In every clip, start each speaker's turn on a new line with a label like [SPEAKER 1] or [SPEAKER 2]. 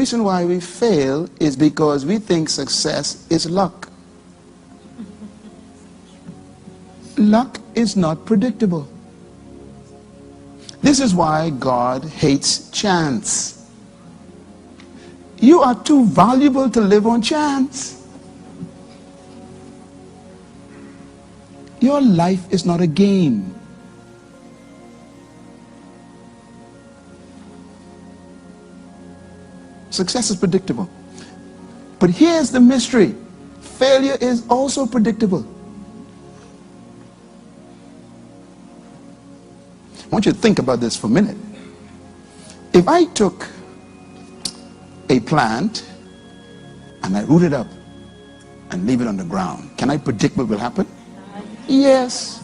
[SPEAKER 1] reason why we fail is because we think success is luck. Luck is not predictable. This is why God hates chance. You are too valuable to live on chance. Your life is not a game. Success is predictable. But here's the mystery. Failure is also predictable. I want you to think about this for a minute. If I took a plant and I root it up and leave it on the ground, can I predict what will happen? Yes.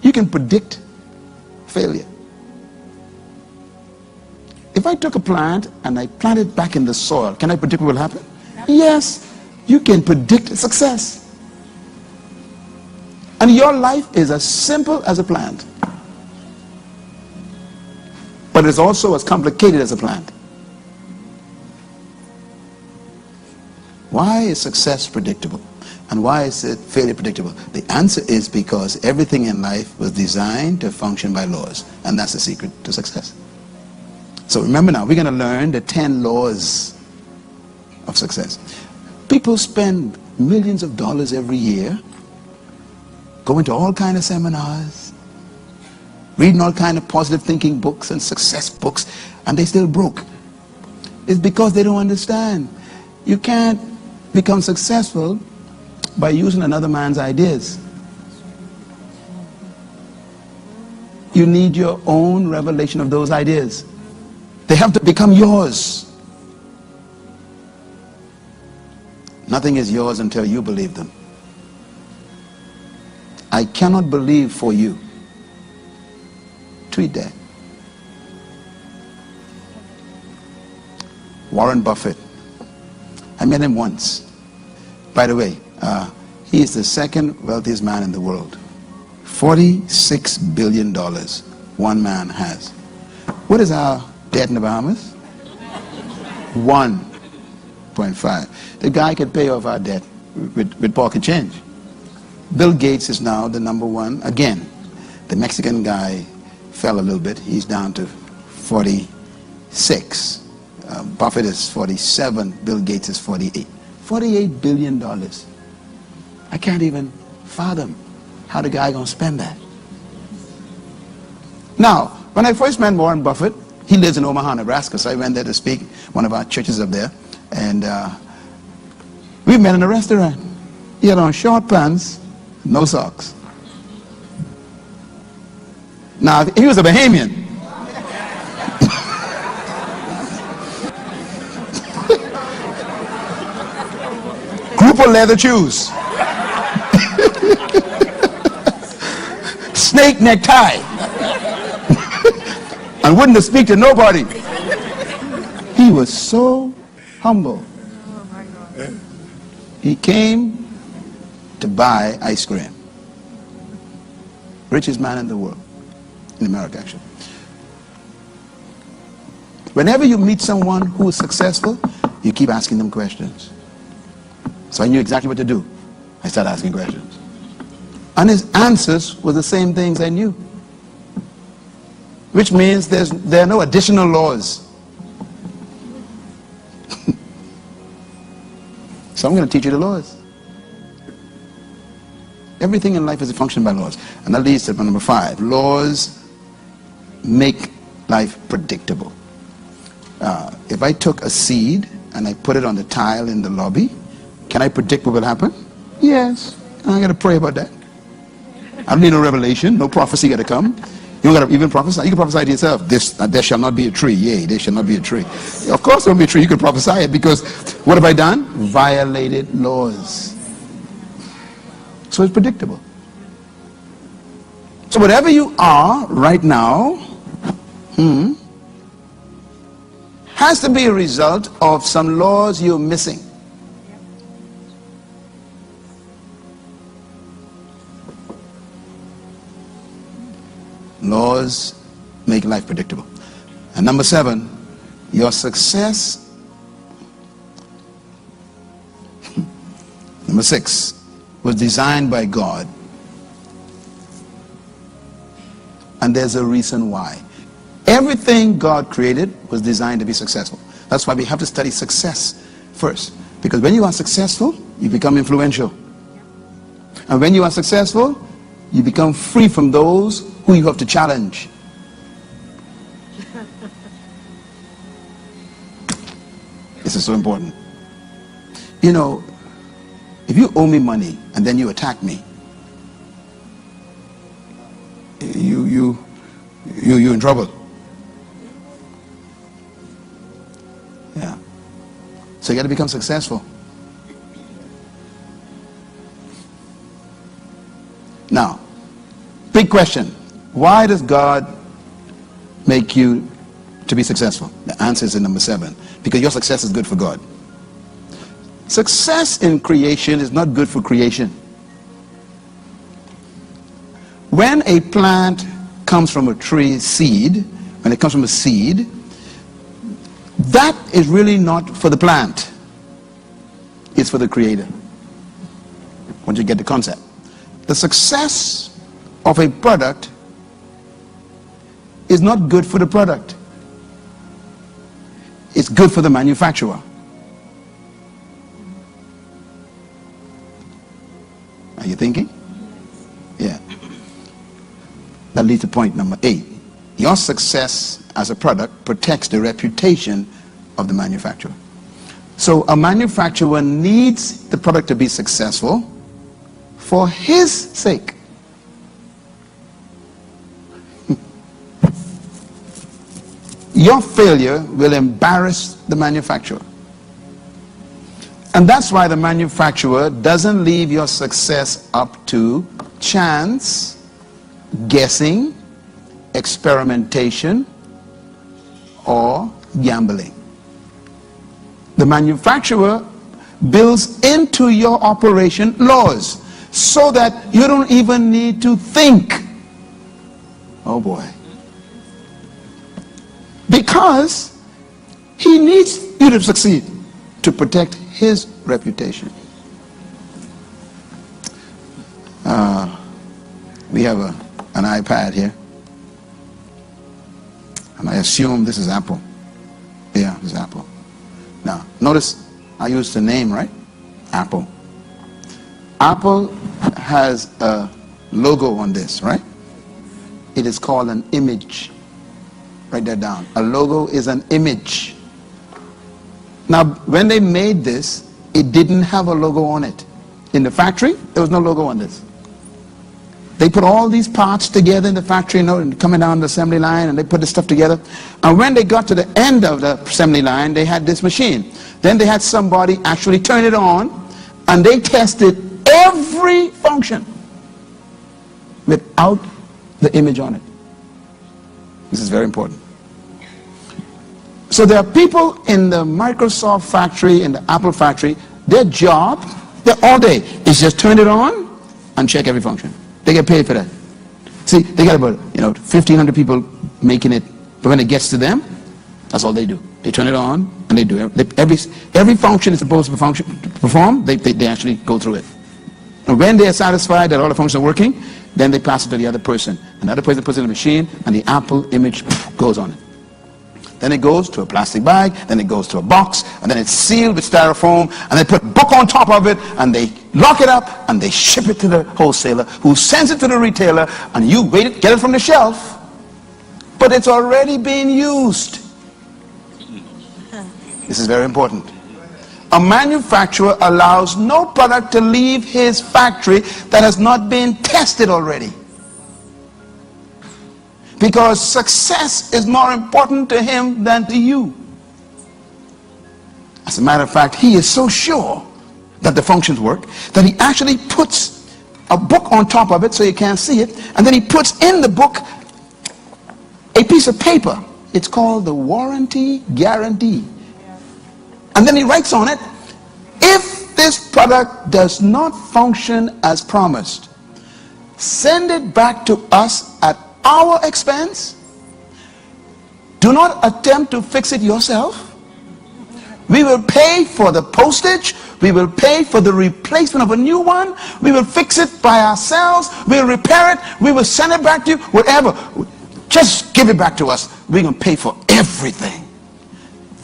[SPEAKER 1] You can predict failure. If I took a plant and I plant it back in the soil, can I predict what will happen? Yes. You can predict success. And your life is as simple as a plant. But it's also as complicated as a plant. Why is success predictable? And why is it failure predictable? The answer is because everything in life was designed to function by laws. And that's the secret to success. So remember now, we're going to learn the 10 laws of success. People spend millions of dollars every year going to all kinds of seminars, reading all kinds of positive thinking books and success books, and they still broke. It's because they don't understand. You can't become successful by using another man's ideas. You need your own revelation of those ideas. They have to become yours. Nothing is yours until you believe them. I cannot believe for you. Tweet that. Warren Buffett. I met him once. By the way, he is the second wealthiest man in the world. $46 billion one man has. What is our debt in the Bahamas? 1.5. The guy could pay off our debt with pocket change. Bill Gates is now the number one. Again, the Mexican guy fell a little bit. He's down to 46. Buffett is 47. Bill Gates is 48. $48 billion. I can't even fathom how the guy gonna spend that. Now, when I first met Warren Buffett, he lives in Omaha, Nebraska, so I went there to speak, one of our churches up there, and we met in a restaurant. He had on short pants, no socks. Now, he was a Bahamian. Group of leather shoes. Snake necktie. And wouldn't speak to nobody. He was so humble. He came to buy ice cream. Richest man in the world. In America, actually. Whenever you meet someone who is successful, you keep asking them questions. So I knew exactly what to do. I started asking questions. And his answers were the same things I knew. Which means there are no additional laws. So I'm going to teach you the laws. Everything in life is a function by laws. And that leads to number 5. Laws make life predictable. If I took a seed and I put it on the tile in the lobby, can I predict what will happen? Yes. I got to pray about that. I don't need no revelation, no prophecy got to come. You don't got to even prophesy. You can prophesy to yourself, there shall not be a tree. Yea, there shall not be a tree. Of course there won't be a tree. You can prophesy it because what have I done? Violated laws. So it's predictable. So whatever you are right now has to be a result of some laws you're missing. Laws make life predictable. And number 7, Your success, number 6, was designed by God. And there's a reason why. Everything God created was designed to be successful. That's why we have to study success first. Because when you are successful, you become influential. And when you are successful, you become free from those who you have to challenge. This is so important. You know, if you owe me money and then you attack me, you're in trouble. Yeah. So you got to become successful. Now, big question. Why does God make you to be successful? The answer is in number 7. Because your success is good for God. Success in creation is not good for creation. When a plant comes from a tree seed, when it comes from a seed, that is really not for the plant. It's for the creator. Once you get the concept. The success of a product is not good for the product. It's good for the manufacturer. Are you thinking? Yeah. That leads to point number 8. Your success as a product protects the reputation of the manufacturer. So a manufacturer needs the product to be successful for his sake. Your failure will embarrass the manufacturer. And that's why the manufacturer doesn't leave your success up to chance, guessing, experimentation, or gambling. The manufacturer builds into your operation laws so that you don't even need to think. Oh boy. Because he needs you to succeed to protect his reputation. We have an iPad here. And I assume this is Apple. Yeah, this is Apple. Now, notice I used the name, right? Apple. Apple has a logo on this, right? It is called an image. Write that down. A logo is an image. Now, when they made this, it didn't have a logo on it. In the factory, there was no logo on this. They put all these parts together in the factory, you know, and coming down the assembly line, and they put this stuff together. And when they got to the end of the assembly line, they had this machine. Then they had somebody actually turn it on, and they tested every function without the image on it. This is very important. So there are people in the Microsoft factory, in the Apple factory, their job, they're all day, is just turn it on and check every function. They get paid for that. See, they got about 1,500 people making it, but when it gets to them, that's all they do. They turn it on and they do every function is supposed to perform. They actually go through it. And when they are satisfied that all the functions are working, then they pass it to the other person. Another person puts it in the machine, and the Apple image goes on it. Then it goes to a plastic bag, then it goes to a box, and then it's sealed with styrofoam, and they put a book on top of it, and they lock it up, and they ship it to the wholesaler, who sends it to the retailer, and you wait it, get it from the shelf, but it's already being used. This is very important. A manufacturer allows no product to leave his factory that has not been tested already. Because success is more important to him than to you. As a matter of fact, he is so sure that the functions work that he actually puts a book on top of it so you can't see it, and then he puts in the book a piece of paper. It's called the warranty guarantee. And then he writes on it, if this product does not function as promised, send it back to us at our expense Do not attempt to fix it yourself. We will pay for the postage. We will pay for the replacement of a new one. We will fix it by ourselves. We'll repair it. We will send it back to you. Whatever. Just give it back to us. We're going to pay for everything.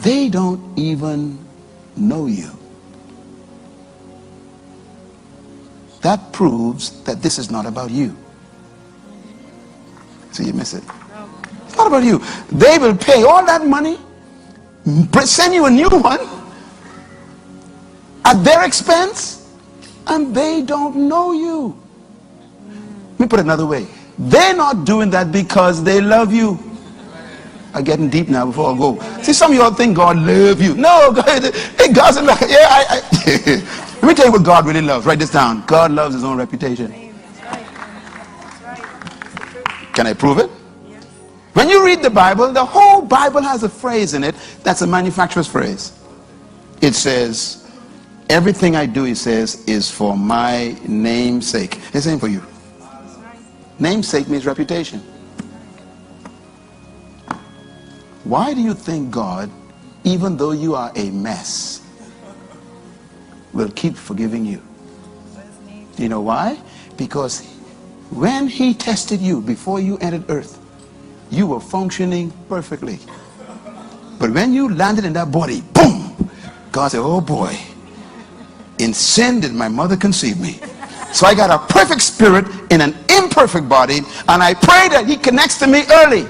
[SPEAKER 1] They don't even know you. That proves that this is not about you. So you miss it. It's not about you. They will pay all that money, send you a new one at their expense, and they don't know you. Let me put it another way. They're not doing that because they love you. I'm getting deep now before I go. See, some of y'all think God loves you. No, God's like, yeah, let me tell you what God really loves. Write this down. God loves his own reputation. Can I prove it? When you read the Bible, the whole Bible has a phrase in it that's a manufacturer's phrase. It says, everything I do, he says, is for my name's sake. It's same for you. Namesake means reputation. Why do you think God, even though you are a mess, will keep forgiving you? Do you know why? Because when he tested you before you entered earth, you were functioning perfectly. But when you landed in that body, boom, God said, oh boy, in sin did my mother conceive me. So I got a perfect spirit in an imperfect body, and I pray that he connects to me early.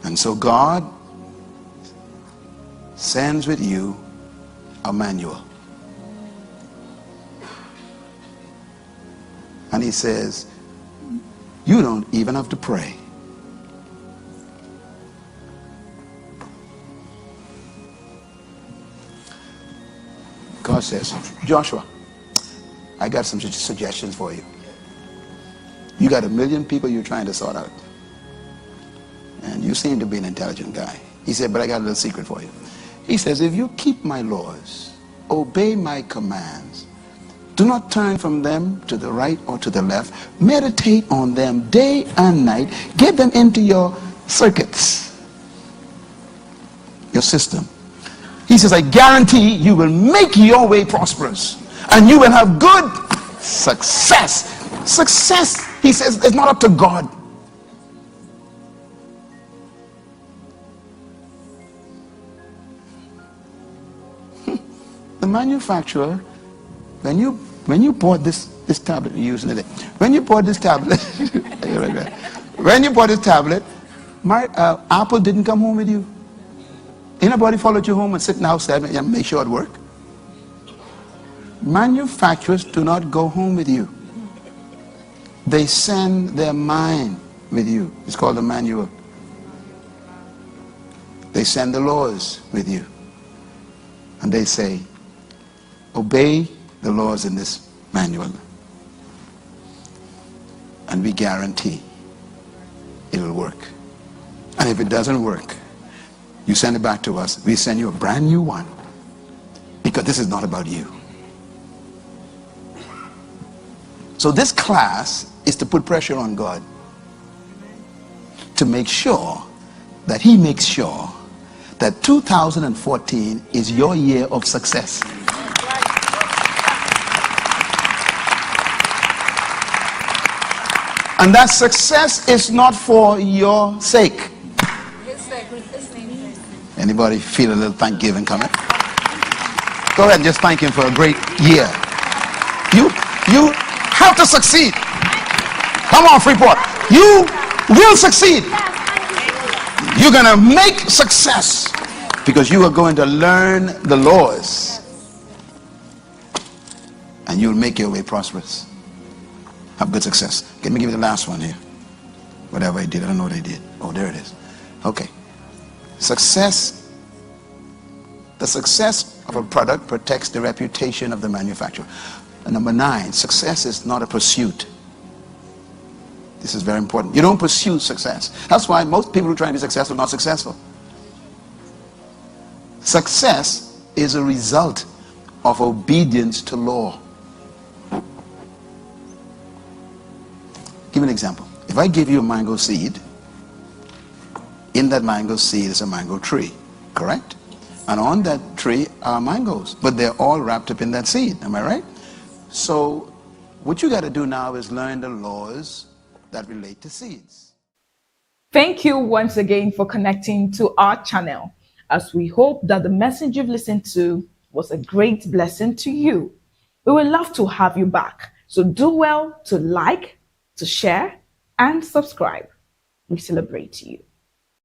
[SPEAKER 1] And so God sends with you a manual. And he says, you don't even have to pray. God says, Joshua, I got some suggestions for you. You got 1 million people you're trying to sort out. And you seem to be an intelligent guy. He said, but I got a little secret for you. He says, if you keep my laws, obey my commands, do not turn from them to the right or to the left, meditate on them day and night, get them into your circuits, your system. He says, I guarantee you will make your way prosperous and you will have good success. Success, he says, is not up to God. The manufacturer, when you bought this tablet, you're using it. When you bought this tablet, when you bought this tablet, Apple didn't come home with you. Anybody followed you home and sit in the house and make sure it worked? Manufacturers do not go home with you. They send their mind with you. It's called the manual. They send the laws with you. And they say, obey the laws in this manual. And we guarantee it'll work. And if it doesn't work, you send it back to us. We send you a brand new one. Because this is not about you. So this class is to put pressure on God. To make sure that he makes sure that 2014 is your year of success. And that success is not for your sake. Anybody feel a little thanksgiving coming? Go ahead and just thank him for a great year. You have to succeed. Come on, Freeport. You will succeed. You're going to make success because you are going to learn the laws. And you'll make your way prosperous. Have good success. Let me give you the last one here. Whatever I did, I don't know what I did. Oh, there it is. Okay. Success. The success of a product protects the reputation of the manufacturer. And number 9, success is not a pursuit. This is very important. You don't pursue success. That's why most people who try to be successful are not successful. Success is a result of obedience to law. give you an example. If I give you a mango seed, in that mango seed is a mango tree, correct? And on that tree are mangoes, but they're all wrapped up in that seed, am I right? So what you got to do now is learn the laws that relate to seeds.
[SPEAKER 2] Thank you once again for connecting to our channel, as we hope that the message you've listened to was a great blessing to you. We would love to have you back, so do well to like, to share, and subscribe. We celebrate you.